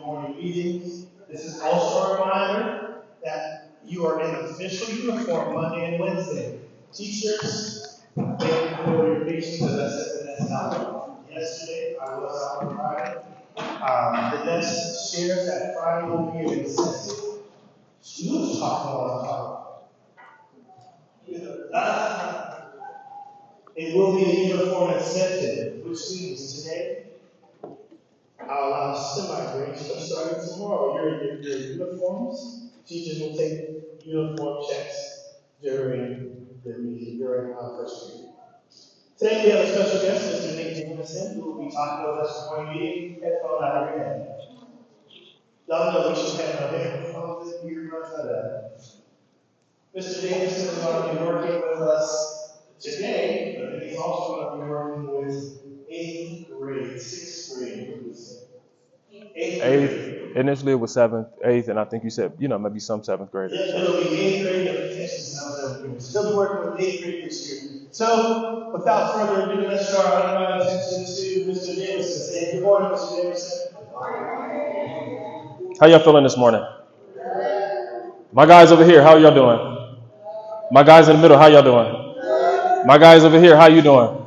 morning meetings. This is also a reminder that you are in official uniform Monday and Wednesday. Teachers, thank you for your patience as I said the next out. Yesterday, I was out on Friday. The next shares that Friday will be an incentive. Students talk about it will be a uniform incentive, which means today I'll allow semi-breaks starting tomorrow. Your uniforms, teachers will take uniform checks during the meeting, during our first meeting. Today we have a special guest, Mr. Jameson, who will be talking with us for one meeting. Headphone out of your head. Y'all know we should have no headphones in here, much of that. Mr. Jameson is going to be working with us today, but he's also going to be working with 8th grade, 6th grade. Eighth. Initially it was 7th, 8th, and I think you said, maybe some 7th graders. Yeah, it'll be 8th grade applications now. Still be working with 8th grade this year. So, without further ado, let's draw our undivided attention to Mr. Jameson. Say good morning, Mr. Jameson. How y'all feeling this morning? My guys over here, how y'all doing? My guys in the middle, how y'all doing? My guys over here, how you doing?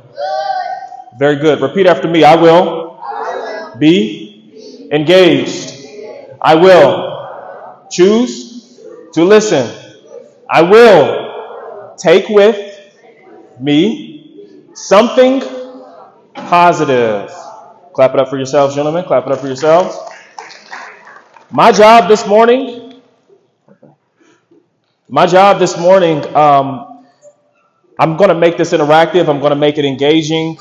Very good. Repeat after me. I will be engaged. I will choose to listen. I will take with me something positive. Clap it up for yourselves, gentlemen. Clap it up for yourselves. My job this morning, I'm going to make this interactive. I'm going to make it engaging.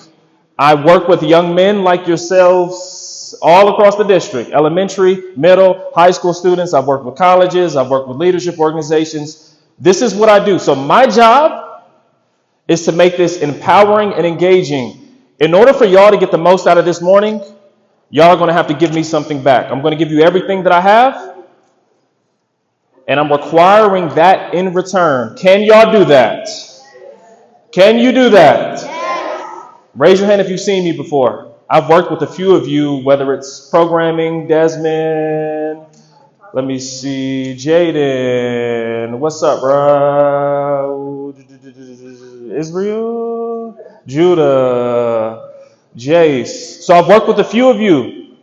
I work with young men like yourselves all across the district, elementary, middle, high school students. I've worked with colleges. I've worked with leadership organizations. This is what I do. So my job is to make this empowering and engaging. In order for y'all to get the most out of this morning, y'all are going to have to give me something back. I'm going to give you everything that I have, and I'm requiring that in return. Can y'all do that? Can you do that? Yes. Raise your hand if you've seen me before. I've worked with a few of you, whether it's programming, Desmond, let me see, Jaden, what's up, bro? Israel, Judah, Jace. So I've worked with a few of you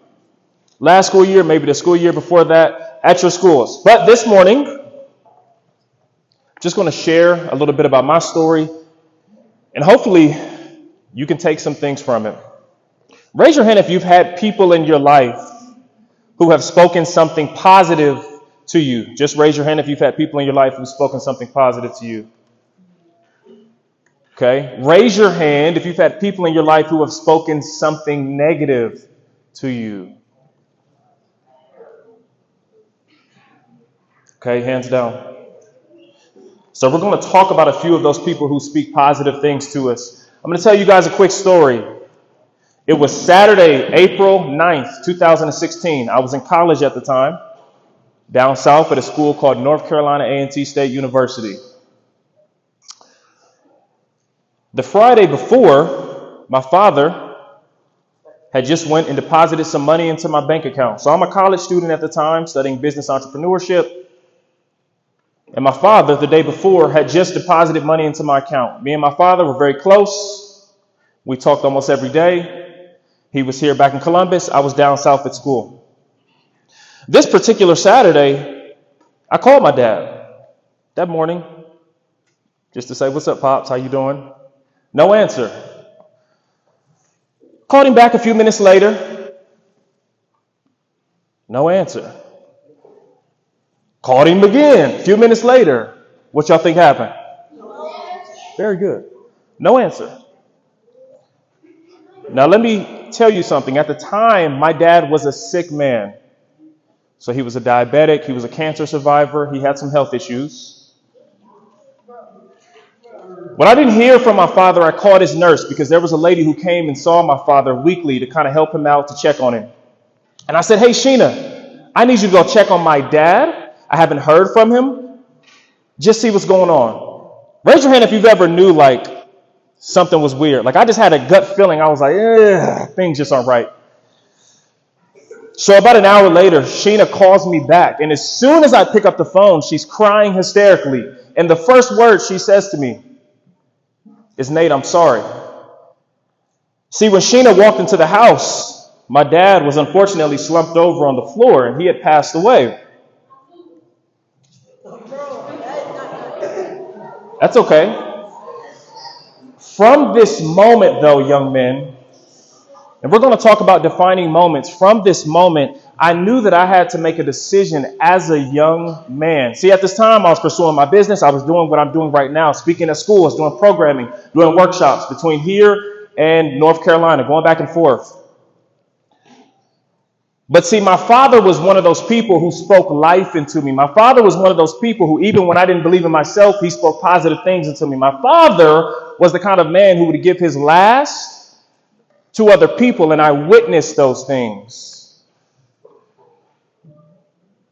last school year, maybe the school year before that, at your schools. But this morning, just going to share a little bit about my story, and hopefully you can take some things from it. Raise your hand if you've had people in your life who have spoken something positive to you. Just raise your hand if you've had people in your life who've spoken something positive to you. Okay. Raise your hand if you've had people in your life who have spoken something negative to you. Okay, hands down. So we're going to talk about a few of those people who speak positive things to us. I'm going to tell you guys a quick story. It was Saturday, April 9th, 2016. I was in college at the time, down south at a school called North Carolina A&T State University. The Friday before, my father had just went and deposited some money into my bank account. So I'm a college student at the time, studying business entrepreneurship. And my father, the day before, had just deposited money into my account. Me and my father were very close. We talked almost every day. He was here back in Columbus. I was down south at school. This particular Saturday, I called my dad that morning just to say, "What's up, Pops? How you doing?" No answer. Called him back a few minutes later. No answer. Called him again a few minutes later. What y'all think happened? Very good. No answer. Now, let me tell you something. At the time, my dad was a sick man. So he was a diabetic. He was a cancer survivor. He had some health issues. When I didn't hear from my father, I called his nurse because there was a lady who came and saw my father weekly to kind of help him out, to check on him. And I said, "Hey, Sheena, I need you to go check on my dad. I haven't heard from him. Just see what's going on." Raise your hand if you've ever knew like something was weird. Like I just had a gut feeling. I was like, things just aren't right. So about an hour later, Sheena calls me back. And as soon as I pick up the phone, she's crying hysterically. And the first word she says to me is, Nate, I'm sorry. See, when Sheena walked into the house, my dad was unfortunately slumped over on the floor and he had passed away. That's okay. From this moment, though, young men, and we're going to talk about defining moments. From this moment, I knew that I had to make a decision as a young man. See, at this time, I was pursuing my business. I was doing what I'm doing right now, speaking at schools, doing programming, doing workshops between here and North Carolina, going back and forth. But see, my father was one of those people who spoke life into me. My father was one of those people who, even when I didn't believe in myself, he spoke positive things into me. My father was the kind of man who would give his last to other people, and I witnessed those things.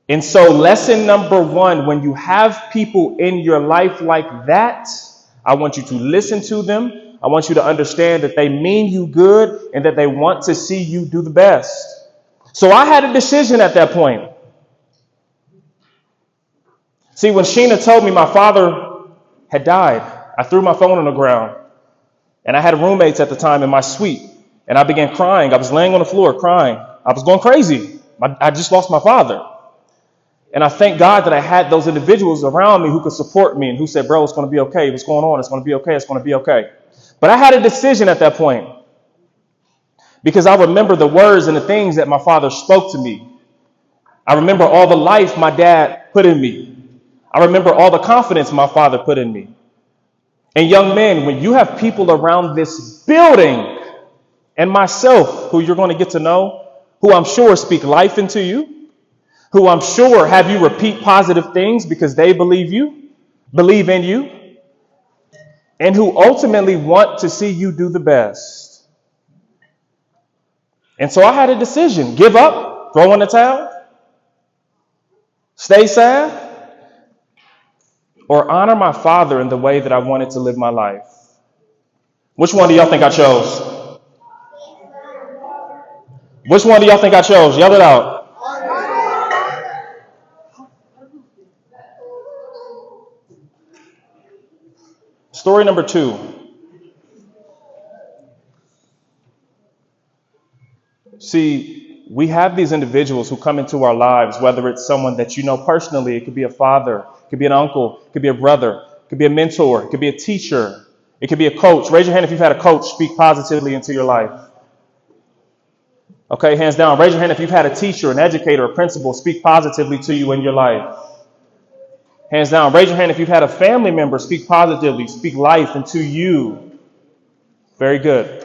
And so lesson number one, when you have people in your life like that, I want you to listen to them. I want you to understand that they mean you good and that they want to see you do the best. So I had a decision at that point. See, when Sheena told me my father had died, I threw my phone on the ground. And I had roommates at the time in my suite. And I began crying. I was laying on the floor crying. I was going crazy. I just lost my father. And I thank God that I had those individuals around me who could support me and who said, bro, it's going to be okay. What's going on? It's going to be okay. It's going to be okay. But I had a decision at that point because I remember the words and the things that my father spoke to me. I remember all the life my dad put in me. I remember all the confidence my father put in me. And young men, when you have people around this building and myself who you're going to get to know, who I'm sure speak life into you, who I'm sure have you repeat positive things because they believe in you, and who ultimately want to see you do the best. And so I had a decision: give up, throw in the towel, stay sad, or honor my father in the way that I wanted to live my life. Which one do y'all think I chose? Which one do y'all think I chose? Yell it out. Story number 2. See, we have these individuals who come into our lives, whether it's someone that you know personally, it could be a father, it could be an uncle, it could be a brother, it could be a mentor, it could be a teacher, it could be a coach. Raise your hand if you've had a coach speak positively into your life. Okay, hands down. Raise your hand if you've had a teacher, an educator, a principal speak positively to you in your life. Hands down. Raise your hand if you've had a family member speak positively, speak life into you. Very good.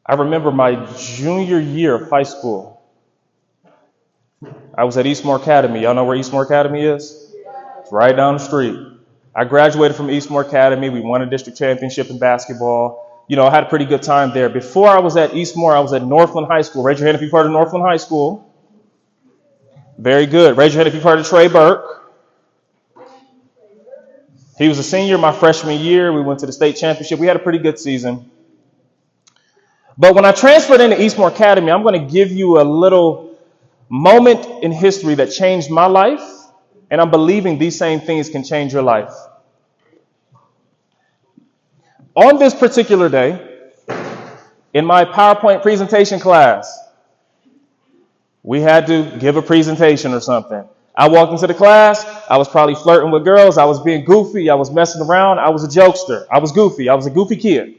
I remember my junior year of high school. I was at Eastmore Academy. Y'all know where Eastmore Academy is? It's right down the street. I graduated from Eastmore Academy. We won a district championship in basketball. You know, I had a pretty good time there. Before I was at Eastmore, I was at Northland High School. Raise your hand if you've heard of Northland High School. Very good. Raise your hand if you've heard of Trey Burke. He was a senior my freshman year. We went to the state championship. We had a pretty good season. But when I transferred into Eastmore Academy, I'm going to give you a little moment in history that changed my life. And I'm believing these same things can change your life. On this particular day, in my PowerPoint presentation class, we had to give a presentation or something. I walked into the class. I was probably flirting with girls. I was being goofy. I was messing around. I was a jokester. I was goofy. I was a goofy kid.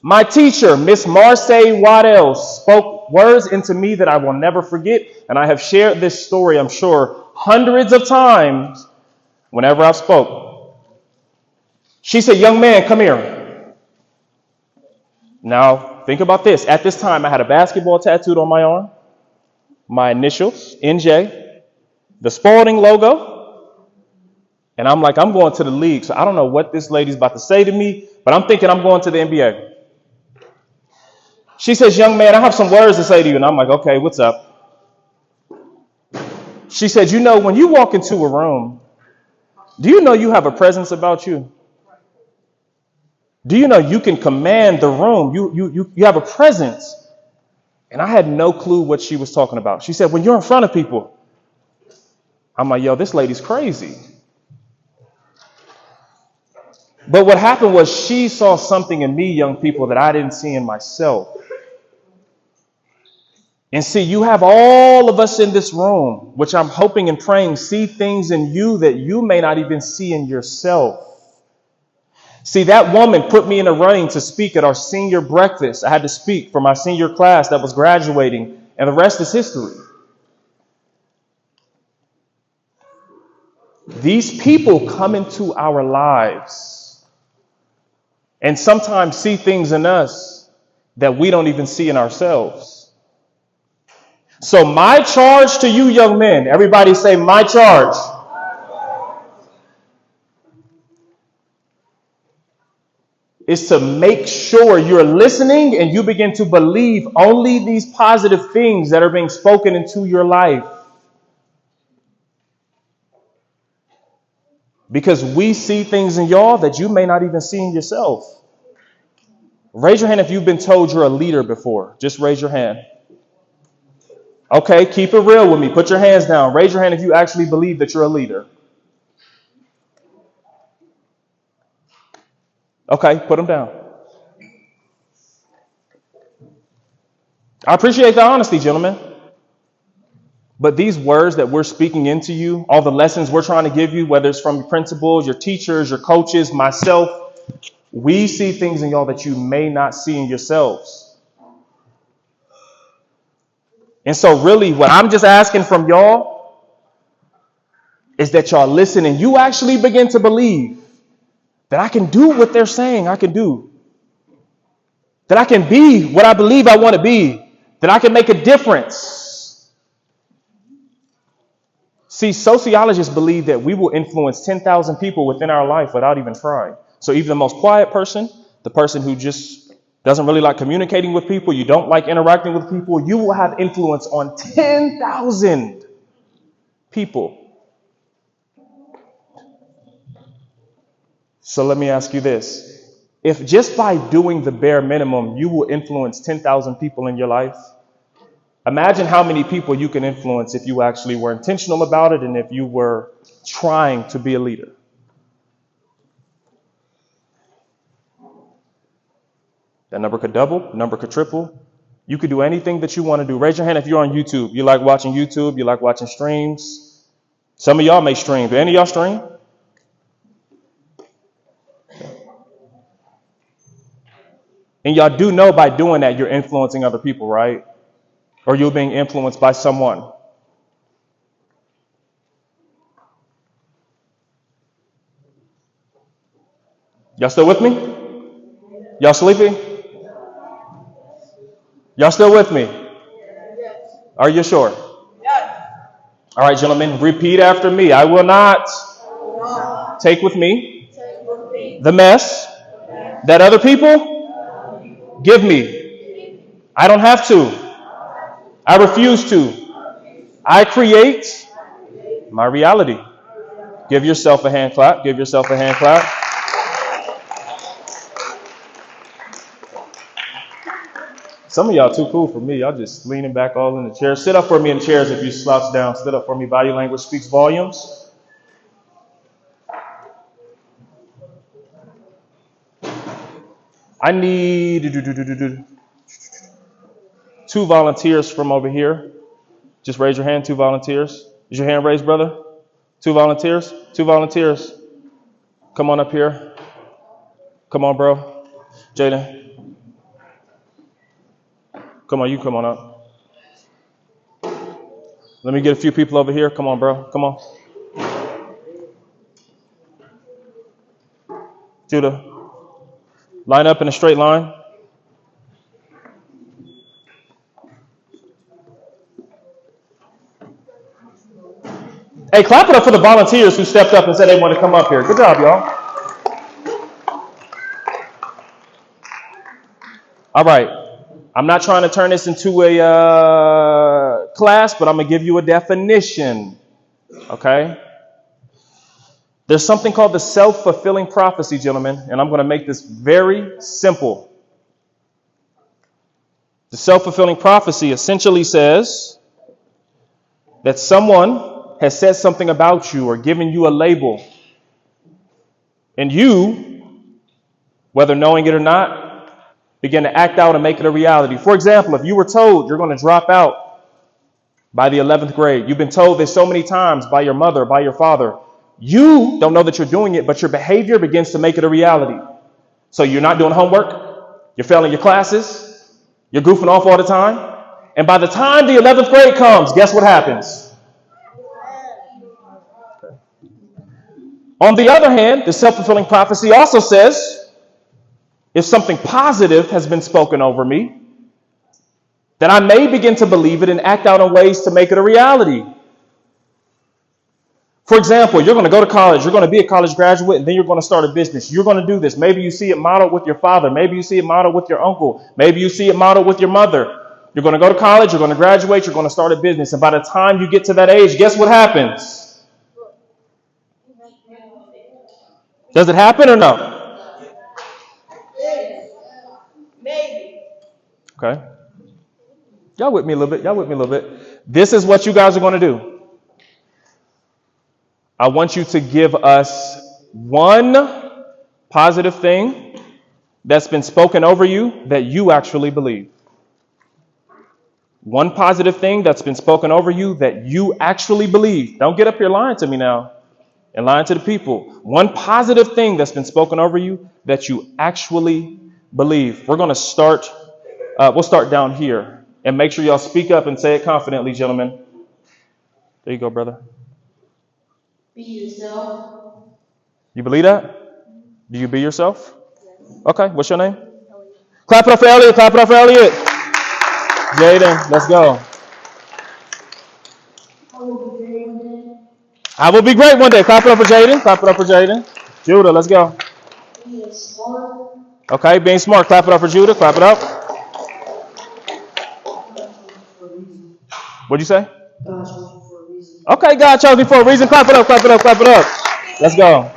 My teacher, Miss Marseille Waddell, spoke words into me that I will never forget. And I have shared this story, I'm sure, hundreds of times whenever I've spoke. She said, young man, come here. Now, think about this. At this time, I had a basketball tattooed on my arm, my initials, NJ, the Spalding logo. And I'm like, I'm going to the league. So I don't know what this lady's about to say to me, but I'm thinking I'm going to the NBA. She says, young man, I have some words to say to you. And I'm like, okay, what's up? She said, you know, when you walk into a room, do you know you have a presence about you? Do you know you can command the room? You have a presence. And I had no clue what she was talking about. She said, when you're in front of people, I'm like, yo, this lady's crazy. But what happened was she saw something in me, young people, that I didn't see in myself. And see, you have all of us in this room, which I'm hoping and praying, see things in you that you may not even see in yourself. See, that woman put me in a running to speak at our senior breakfast. I had to speak for my senior class that was graduating, and the rest is history. These people come into our lives and sometimes see things in us that we don't even see in ourselves. So my charge to you young men, everybody say my charge, is to make sure you're listening and you begin to believe only these positive things that are being spoken into your life. Because we see things in y'all that you may not even see in yourself. Raise your hand if you've been told you're a leader before. Just raise your hand. Okay, keep it real with me. Put your hands down. Raise your hand if you actually believe that you're a leader. Okay, put them down. I appreciate the honesty, gentlemen. But these words that we're speaking into you, all the lessons we're trying to give you, whether it's from your principals, your teachers, your coaches, myself, we see things in y'all that you may not see in yourselves. And so really what I'm just asking from y'all is that y'all listen and you actually begin to believe that I can do what they're saying I can do. That I can be what I believe I want to be. That I can make a difference. See, sociologists believe that we will influence 10,000 people within our life without even trying. So even the most quiet person, the person who just doesn't really like communicating with people, you don't like interacting with people, you will have influence on 10,000 people. So let me ask you this. If just by doing the bare minimum, you will influence 10,000 people in your life, imagine how many people you can influence if you actually were intentional about it and if you were trying to be a leader. That number could double, number could triple. You could do anything that you want to do. Raise your hand if you're on YouTube. You like watching YouTube, you like watching streams. Some of y'all may stream. Do any of y'all stream? And y'all do know by doing that, you're influencing other people, right? Or you're being influenced by someone. Y'all still with me? Y'all sleeping? Y'all still with me? Are you sure? All right, gentlemen, repeat after me. I will not take with me the mess that other people give me. I don't have to. I refuse to. I create my reality. Give yourself a hand clap. Give yourself a hand clap. Some of y'all too cool for me. Y'all just leaning back all in the chairs. Sit up for me in chairs if you slouch down. Sit up for me. Body language speaks volumes. I need 2 volunteers from over here. Just raise your hand. 2 volunteers. Is your hand raised, brother? 2 volunteers? 2 volunteers. Come on up here. Come on, bro. Jaden. Come on, you come on up. Let me get a few people over here. Come on, bro. Come on. Judah. Line up in a straight line. Hey, clap it up for the volunteers who stepped up and said they want to come up here. Good job, y'all. All right. I'm not trying to turn this into a class, but I'm going to give you a definition. Okay? There's something called the self-fulfilling prophecy, gentlemen, and I'm going to make this very simple. The self-fulfilling prophecy essentially says that someone has said something about you or given you a label, and you, whether knowing it or not, begin to act out and make it a reality. For example, if you were told you're going to drop out by the 11th grade, you've been told this so many times by your mother, by your father, you don't know that you're doing it, but your behavior begins to make it a reality. So you're not doing homework, you're failing your classes, you're goofing off all the time, and by the time the 11th grade comes, guess what happens? On the other hand, the self-fulfilling prophecy also says, if something positive has been spoken over me, then I may begin to believe it and act out in ways to make it a reality. For example, you're going to go to college, you're going to be a college graduate, and then you're going to start a business. You're going to do this. Maybe you see it modeled with your father. Maybe you see it modeled with your uncle. Maybe you see it modeled with your mother. You're going to go to college, you're going to graduate, you're going to start a business. And by the time you get to that age, guess what happens? Does it happen or no? Maybe. Okay. Y'all with me a little bit. This is what you guys are going to do. I want you to give us one positive thing that's been spoken over you that you actually believe. One positive thing that's been spoken over you that you actually believe. Don't get up here lying to me now and lying to the people. One positive thing that's been spoken over you that you actually believe. We're going to start. We'll start down here and make sure y'all speak up and say it confidently, gentlemen. There you go, brother. Be yourself. You believe that? Do you be yourself? Okay. What's your name? Clap it up for Elliot. Clap it up for Elliot. Jaden, let's go. I will be great one day. Clap it up for Jaden. Clap it up for Jaden. Judah, let's go. Being smart. Okay, being smart. Clap it up for Judah. Clap it up. What'd you say? God chose you for a reason. Okay, God chose me for a reason. Clap it up. Clap it up. Clap it up. Let's go.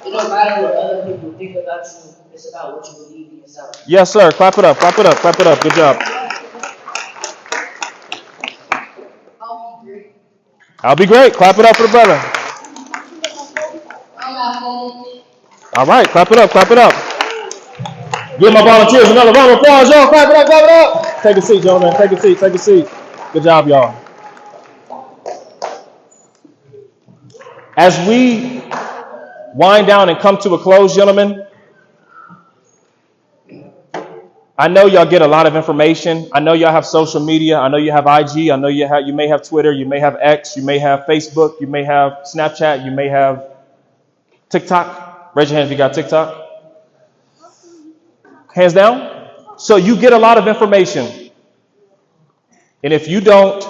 It don't matter what other people think about you. It's about what you believe in yourself. Yes, sir. Clap it up. Clap it up. Clap it up. Good job. I'll be great. I'll be great. Clap it up for the brother. I'm at home. All right. Clap it up. Clap it up. Give my volunteers another round of applause, y'all. Clap it up. Clap it up. Take a seat, gentlemen. Take a seat. Take a seat. Good job, y'all. As we wind down and come to a close, gentlemen, I know y'all get a lot of information. I know y'all have social media. I know you have IG. I know you may have Twitter. You may have X. You may have Facebook. You may have Snapchat. You may have TikTok. Raise your hand if you got TikTok. Hands down. So you get a lot of information. And if you don't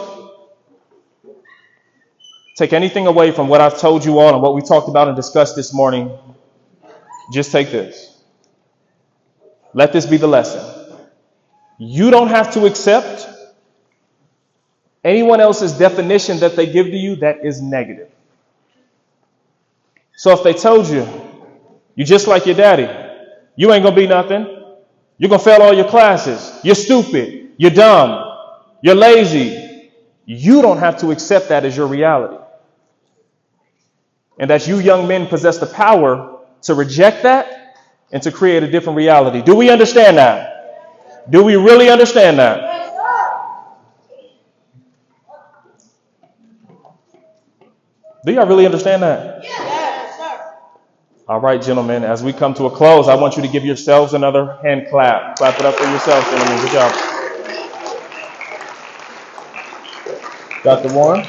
take anything away from what I've told you all and what we talked about and discussed this morning, just take this. Let this be the lesson. You don't have to accept anyone else's definition that they give to you that is negative. So if they told you, you just like your daddy, you ain't going to be nothing. You're going to fail all your classes. You're stupid. You're dumb. You're lazy. You don't have to accept that as your reality. And that you young men possess the power to reject that and to create a different reality. Do we understand that? Do we really understand that? Do y'all really understand that? Yes, sir. All right, gentlemen, as we come to a close, I want you to give yourselves another hand clap. Clap it up for yourselves, gentlemen. Good job. Dr. Warren?